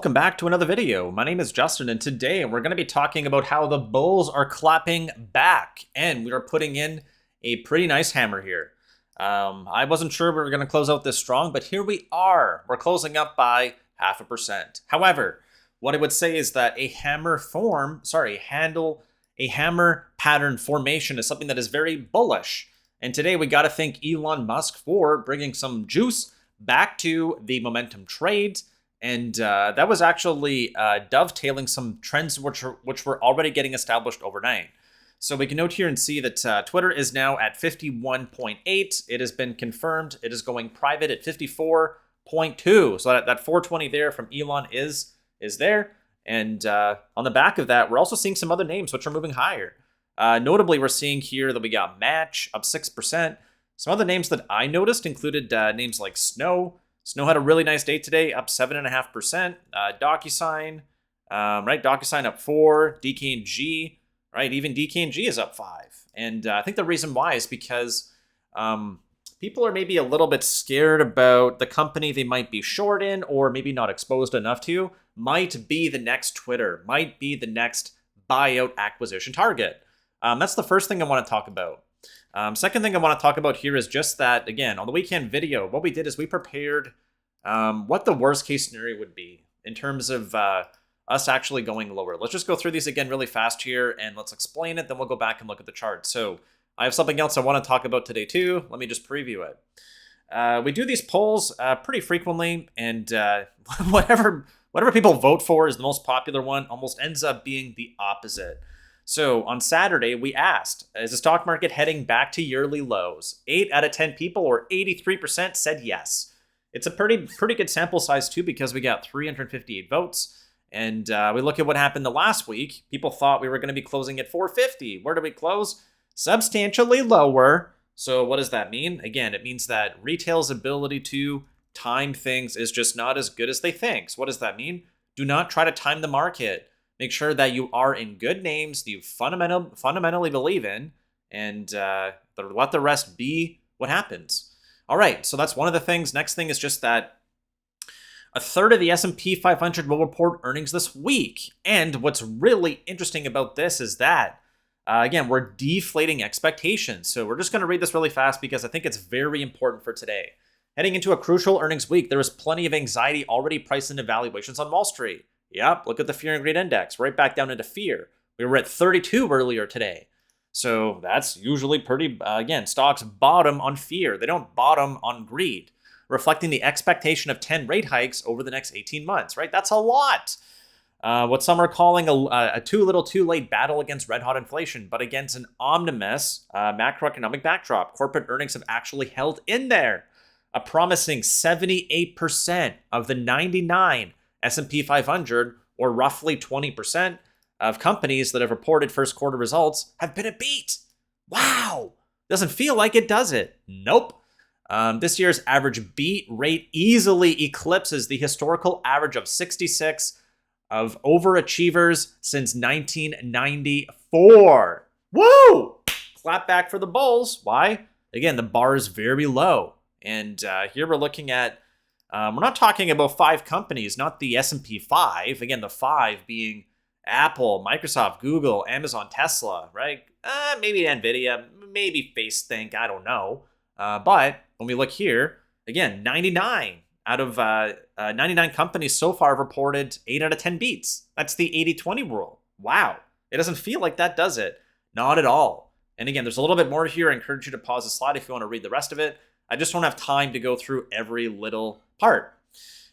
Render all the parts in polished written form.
Welcome back to another video. My name is Justin, and today we're going to be talking about how the bulls are clapping back, and we are putting in a pretty nice hammer here. I wasn't sure we were going to close out this strong, but here we are. We're closing up by 0.5%. However, what I would say is that a hammer pattern formation is something that is very bullish. And today we got to thank Elon Musk for bringing some juice back to the momentum trades. And that was actually dovetailing some trends which were already getting established overnight. So we can note here and see that Twitter is now at 51.8. It has been confirmed. It is going private at 54.2. So that 420 there from Elon is there. And on the back of that, we're also seeing some other names which are moving higher. Notably, we're seeing here that we got Match up 6%. Some other names that I noticed included names like Snow. Snow had a really nice day today, up 7.5%. DocuSign, right? DocuSign up 4. DKNG, right? Even DKNG is up 5. And I think the reason why is because people are maybe a little bit scared about the company they might be short in or maybe not exposed enough to. Might be the next Twitter, might be the next buyout acquisition target. That's the first thing I want to talk about. Second thing I want to talk about here is just that, again, on the weekend video, what we did is we prepared what the worst case scenario would be in terms of us actually going lower. Let's just go through these again really fast here and let's explain it. Then we'll go back and look at the chart. So I have something else I want to talk about today too. Let me just preview it. We do these polls pretty frequently, and whatever people vote for is the most popular one almost ends up being the opposite. So on Saturday, we asked, is the stock market heading back to yearly lows? 8 out of 10 people, or 83%, said yes. It's a pretty good sample size too, because we got 358 votes. And we look at what happened the last week. People thought we were going to be closing at 450. Where did we close? Substantially lower. So what does that mean? Again, it means that retail's ability to time things is just not as good as they think. So what does that mean? Do not try to time the market. Make sure that you are in good names that you fundamentally believe in, and let the rest be what happens. All right, so that's one of the things. Next thing is just that a third of the S&P 500 will report earnings this week. And what's really interesting about this is that, again, we're deflating expectations. So we're just going to read this really fast because I think it's very important for today. Heading into a crucial earnings week, there is plenty of anxiety already priced into valuations on Wall Street. Yep, look at the fear and greed index, right back down into fear. We were at 32 earlier today. So that's usually pretty, again, stocks bottom on fear. They don't bottom on greed, reflecting the expectation of 10 rate hikes over the next 18 months, right? That's a lot. What some are calling a too little too late battle against red hot inflation, but against an omnibus macroeconomic backdrop. Corporate earnings have actually held in there. A promising 78% of the 99 S&P 500, or roughly 20% of companies that have reported first quarter results, have been a beat. Wow. Doesn't feel like it, does it? Nope. This year's average beat rate easily eclipses the historical average of 66 of overachievers since 1994. Woo! Clap back for the bulls. Why? Again, the bar is very low. And here we're looking at we're not talking about 5 companies, not the S&P 5. Again, the 5 being Apple, Microsoft, Google, Amazon, Tesla, right? Maybe NVDA, maybe FaceThink, I don't know. But when we look here, again, 99 out of 99 companies so far have reported 8 out of 10 beats. That's the 80-20 rule. Wow. It doesn't feel like that, does it? Not at all. And again, there's a little bit more here. I encourage you to pause the slide if you want to read the rest of it. I just don't have time to go through every little part.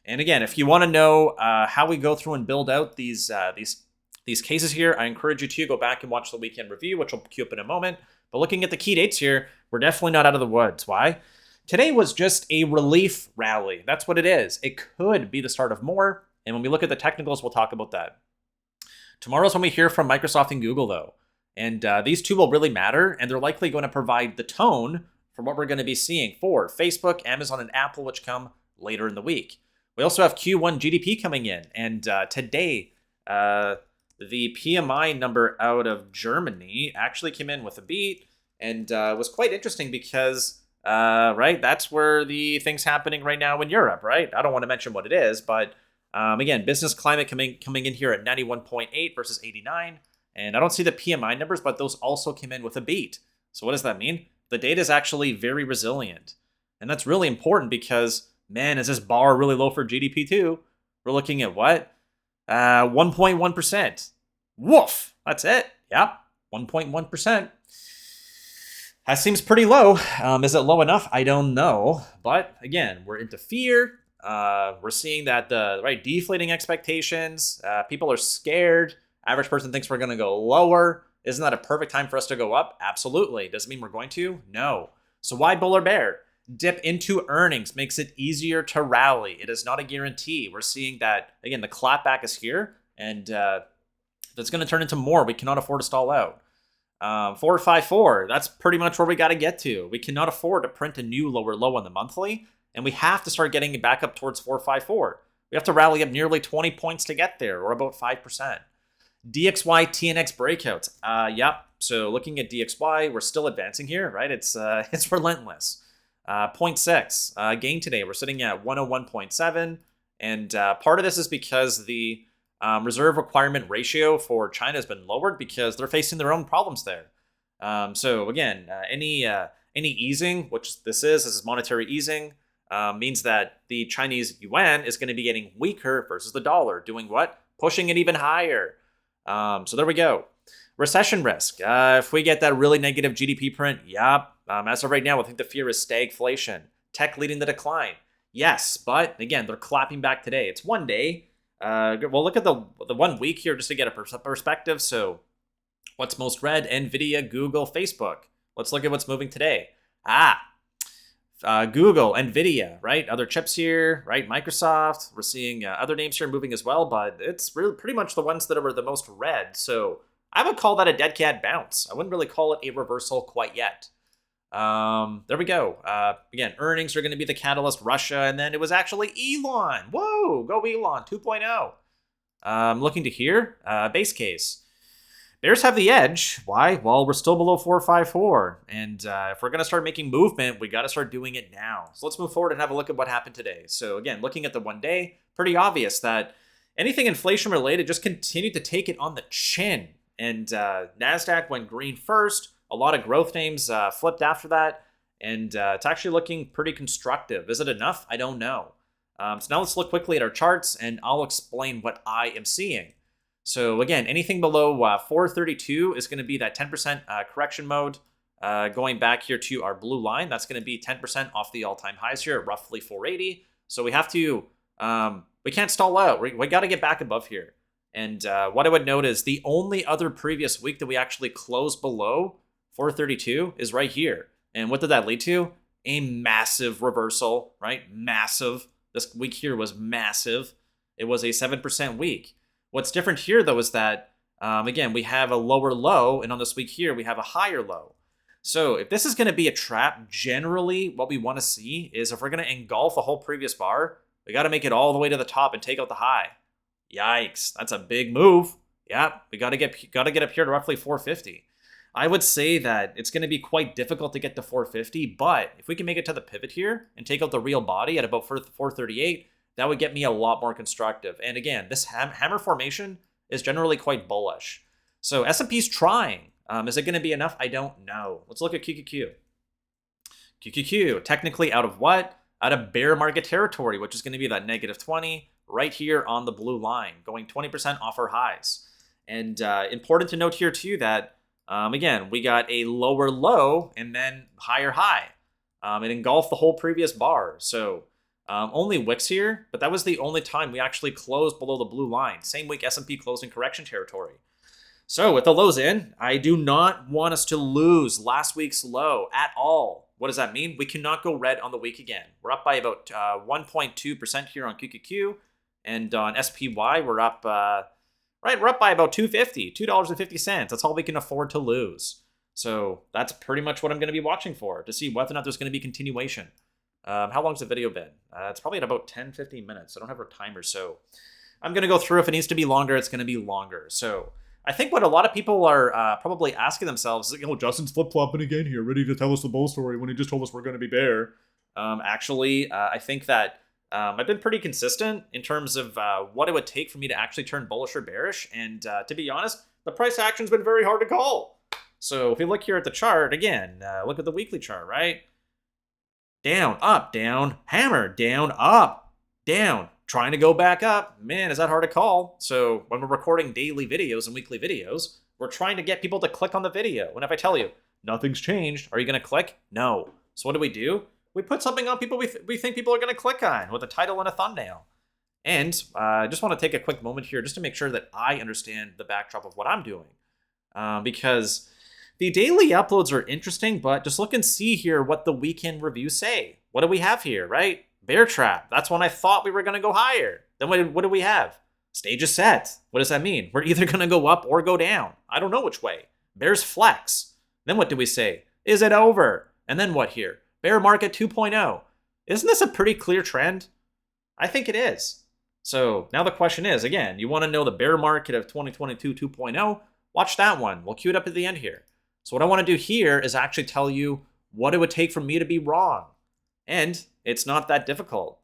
And again, if you want to know how we go through and build out these cases here, I encourage you to go back and watch the weekend review, which will queue up in a moment. But looking at the key dates here, we're definitely not out of the woods. Why? Today was just a relief rally. That's what it is. It could be the start of more. And when we look at the technicals, we'll talk about that. Tomorrow's when we hear from Microsoft and Google, though. And these two will really matter, and they're likely going to provide the tone for what we're going to be seeing for Facebook, Amazon, and Apple, which come later in the week. We also have Q1 GDP coming in, and today, the PMI number out of Germany actually came in with a beat, and was quite interesting because, right, that's where the thing's happening right now in Europe, right? I don't want to mention what it is, but Again, business climate coming in here at 91.8 versus 89. And I don't see the PMI numbers, but those also came in with a beat. So what does that mean? The data is actually very resilient. And that's really important because, man, is this bar really low for GDP too? We're looking at what? 1.1%. Woof! That's it. Yep, 1.1%. That seems pretty low. Is it low enough? I don't know. But again, we're into fear. We're seeing that the deflating expectations. People are scared. Average person thinks we're going to go lower. Isn't that a perfect time for us to go up? Absolutely. Does it mean we're going to? No. So why bull or bear? Dip into earnings makes it easier to rally. It is not a guarantee. We're seeing that, again, the clapback is here. And if it's going to turn into more, we cannot afford to stall out. 454, that's pretty much where we got to get to. We cannot afford to print a new lower low on the monthly. And we have to start getting it back up towards 454. We have to rally up nearly 20 points to get there, or about 5%. DXY TNX breakouts. Yep. So looking at DXY, we're still advancing here, right? It's relentless. 0.6 gain today. We're sitting at 101.7, and part of this is because the reserve requirement ratio for China has been lowered because they're facing their own problems there. So again, any easing, which this is monetary easing, means that the Chinese yuan is going to be getting weaker versus the dollar. Doing what? Pushing it even higher. So there we go. Recession risk. If we get that really negative GDP print, yep. As of right now, I think the fear is stagflation. Tech leading the decline. Yes, but again, they're clapping back today. It's one day. Well, look at the 1 week here just to get a perspective. So what's most read? NVIDIA, Google, Facebook. Let's look at what's moving today. Google, NVIDIA, right? Other chips here, right? Microsoft. We're seeing other names here moving as well, but it's really pretty much the ones that were the most read. So I would call that a dead cat bounce. I wouldn't really call it a reversal quite yet. There we go. Again, earnings are going to be the catalyst. Russia, and then it was actually Elon. Whoa, go Elon 2.0. Looking to here, base case. Bears have the edge. Why? Well, we're still below 454. And if we're going to start making movement, we got to start doing it now. So let's move forward and have a look at what happened today. So again, looking at the 1 day, pretty obvious that anything inflation related just continued to take it on the chin. And NASDAQ went green first. A lot of growth names flipped after that. And it's actually looking pretty constructive. Is it enough? I don't know. So now let's look quickly at our charts, and I'll explain what I am seeing. So again, anything below 432 is going to be that 10% correction mode. Going back here to our blue line, that's going to be 10% off the all-time highs here at roughly 480. So we have to, we can't stall out. We got to get back above here. And what I would note is the only other previous week that we actually closed below 432 is right here. And what did that lead to? A massive reversal, right? Massive. This week here was massive. It was a 7% week. What's different here, though, is that, again, we have a lower low, and on this week here, we have a higher low. So if this is going to be a trap, generally what we want to see is if we're going to engulf a whole previous bar, we got to make it all the way to the top and take out the high. Yikes, that's a big move. Yeah, we got to get up here to roughly 450. I would say that it's going to be quite difficult to get to 450, but if we can make it to the pivot here and take out the real body at about 438, that would get me a lot more constructive. And again, this hammer formation is generally quite bullish. So S&P's trying. Is it going to be enough? I don't know. Let's look at QQQ. QQQ, technically out of what? Out of bear market territory, which is going to be that negative 20 right here on the blue line, going 20% off our highs. And important to note here too that, again, we got a lower low and then higher high. It engulfed the whole previous bar. So only wicks here, but that was the only time we actually closed below the blue line. Same week S&P closed in correction territory. So with the lows in, I do not want us to lose last week's low at all. What does that mean? We cannot go red on the week again. We're up by about 1.2% here on QQQ, and on SPY we're up we're up by about $2.50. That's all we can afford to lose. So that's pretty much what I'm going to be watching for to see whether or not there's going to be continuation. How long's the video been? It's probably at about 10-15 minutes. I don't have a timer, so I'm going to go through. If it needs to be longer, it's going to be longer. So I think what a lot of people are probably asking themselves is, Justin's flip-flopping again here, ready to tell us the bull story when he just told us we're going to be bear. Actually, I think that I've been pretty consistent in terms of what it would take for me to actually turn bullish or bearish. And to be honest, the price action's been very hard to call. So if we look here at the chart, again, look at the weekly chart, right? Down, up, down, hammer, down, up, down, trying to go back up. Man, is that hard to call? So when we're recording daily videos and weekly videos, we're trying to get people to click on the video. And if I tell you, nothing's changed, are you going to click? No. So what do? We put something on people we think people are going to click on with a title and a thumbnail. And I just want to take a quick moment here just to make sure that I understand the backdrop of what I'm doing. Because the daily uploads are interesting, but just look and see here what the weekend reviews say. What do we have here, right? Bear trap. That's when I thought we were going to go higher. Then what do we have? Stage is set. What does that mean? We're either going to go up or go down. I don't know which way. Bears flex. Then what do we say? Is it over? And then what here? Bear market 2.0. Isn't this a pretty clear trend? I think it is. So now the question is, again, you want to know the bear market of 2022 2.0? Watch that one. We'll cue it up at the end here. So what I want to do here is actually tell you what it would take for me to be wrong. And it's not that difficult.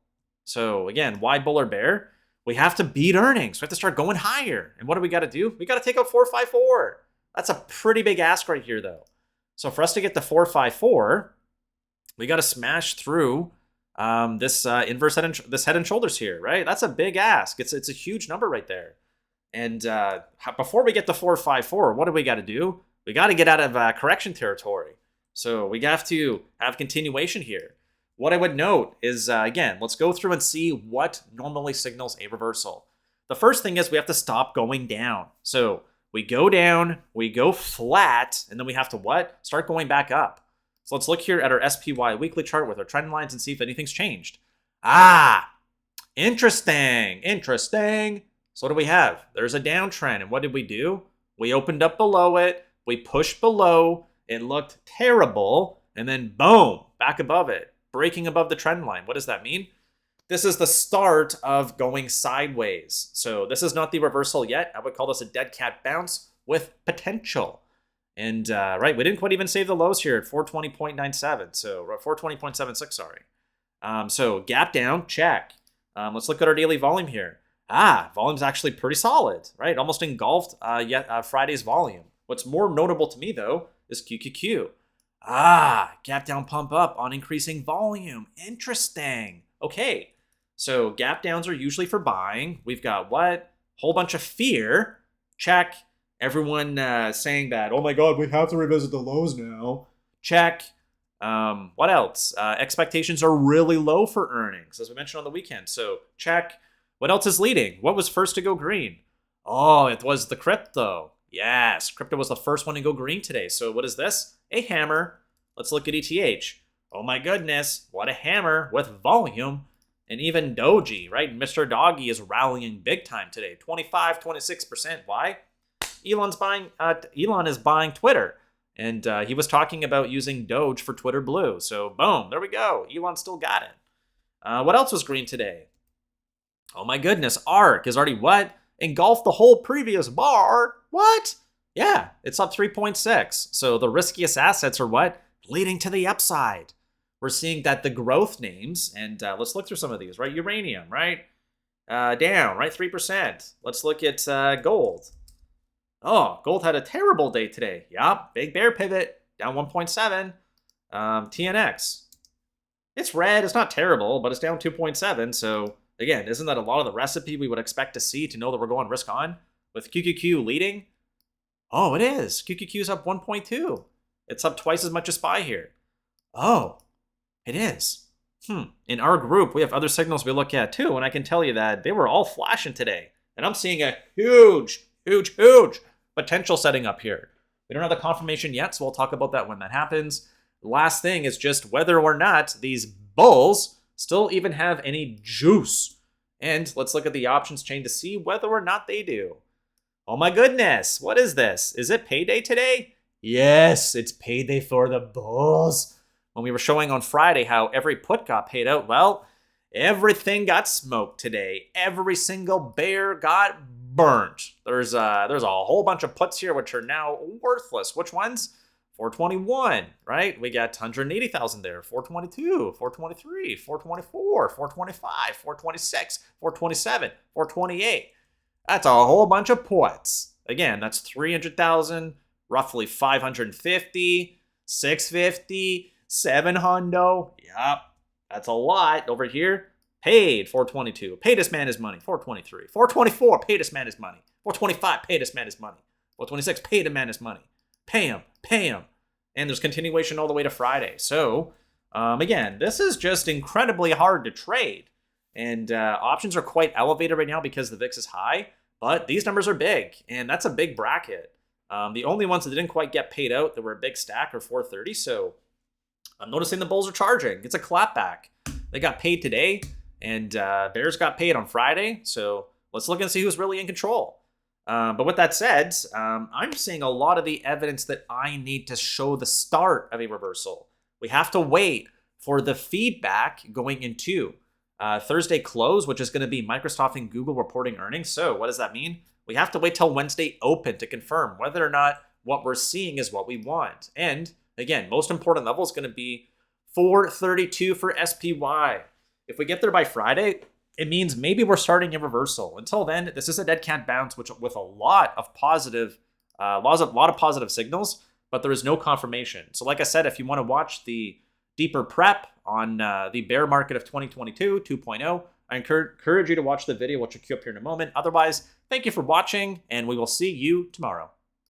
So again, why bull or bear? We have to beat earnings. We have to start going higher. And what do we got to do? We got to take out 454. That's a pretty big ask right here, though. So for us to get to 454, we got to smash through this inverse head and shoulders here, right? That's a big ask. It's a huge number right there. And before we get to 454, what do we got to do? We got to get out of correction territory. So we have to have continuation here. What I would note is, again, let's go through and see what normally signals a reversal. The first thing is we have to stop going down. So we go down, we go flat, and then we have to what? Start going back up. So let's look here at our SPY weekly chart with our trend lines and see if anything's changed. Interesting. So what do we have? There's a downtrend, and what did we do? We opened up below it, we pushed below, it looked terrible, and then boom, back above it, breaking above the trend line. What does that mean? This is the start of going sideways. So this is not the reversal yet. I would call this a dead cat bounce with potential. And right, we didn't quite even save the lows here at 420.97. So 420.76, sorry. So gap down, check. Let's look at our daily volume here. Volume's actually pretty solid, right? Almost engulfed Friday's volume. What's more notable to me, though, is QQQ. Gap down, pump up on increasing volume. Interesting. Okay, so gap downs are usually for buying. We've got what? Whole bunch of fear. Check. Everyone saying that, oh my God, we have to revisit the lows now. Check. What else? Expectations are really low for earnings, as we mentioned on the weekend. So check. What else is leading? What was first to go green? Oh, it was the crypto. Yes, crypto was the first one to go green today. So what is this? A hammer. Let's look at ETH. Oh my goodness, what a hammer with volume. And even Doji, right? Mr. Doggy is rallying big time today. 25, 26%. Why? Elon is buying Twitter. And he was talking about using Doge for Twitter Blue. So boom, there we go. Elon still got it. What else was green today? Oh my goodness, ARK is already what? Engulfed the whole previous bar. What? Yeah, it's up 3.6. So the riskiest assets are what? Leading to the upside. We're seeing that the growth names, and let's look through some of these, right? Uranium, right? Down, right? 3%. Let's look at gold. Oh, gold had a terrible day today. Yup, big bear pivot, down 1.7. TNX. It's red, it's not terrible, but it's down 2.7. So again, isn't that a lot of the recipe we would expect to see to know that we're going risk on? With QQQ leading? Oh, it is. QQQ's up 1.2. It's up twice as much as SPY here. Oh, it is. In our group, we have other signals we look at too, and I can tell you that they were all flashing today. And I'm seeing a huge potential setting up here. We don't have the confirmation yet, so we'll talk about that when that happens. The last thing is just whether or not these bulls still even have any juice. And let's look at the options chain to see whether or not they do. Oh my goodness, what is this? Is it payday today? Yes, it's payday for the bulls. When we were showing on Friday how every put got paid out, well, everything got smoked today. Every single bear got burnt. There's a whole bunch of puts here which are now worthless. Which ones? 421, right? We got 180,000 there. 422, 423, 424, 425, 426, 427, 428. That's a whole bunch of puts. Again, that's 300,000, roughly 550, 650, 700. Yep, that's a lot. Over here, paid 422. Pay this man his money. 423. 424. Pay this man his money. 425. Pay this man his money. 426. Pay the man his money. Pay him. Pay him. And there's continuation all the way to Friday. So, again, this is just incredibly hard to trade. And options are quite elevated right now because the VIX is high. But these numbers are big. And that's a big bracket. The only ones that didn't quite get paid out that were a big stack are 430. So I'm noticing the bulls are charging. It's a clapback. They got paid today. And Bears got paid on Friday. So let's look and see who's really in control. But with that said, I'm seeing a lot of the evidence that I need to show the start of a reversal. We have to wait for the feedback going into Thursday close, which is going to be Microsoft and Google reporting earnings. So what does that mean? We have to wait till Wednesday open to confirm whether or not what we're seeing is what we want. And again, most important level is going to be 432 for SPY. If we get there by Friday, it means maybe we're starting a reversal. Until then, this is a dead cat bounce, which with a lot of positive, signals, but there is no confirmation. So, like I said, if you want to watch the deeper prep on the bear market of 2022 2.0, I encourage you to watch the video, which will queue up here in a moment. Otherwise, thank you for watching, and we will see you tomorrow.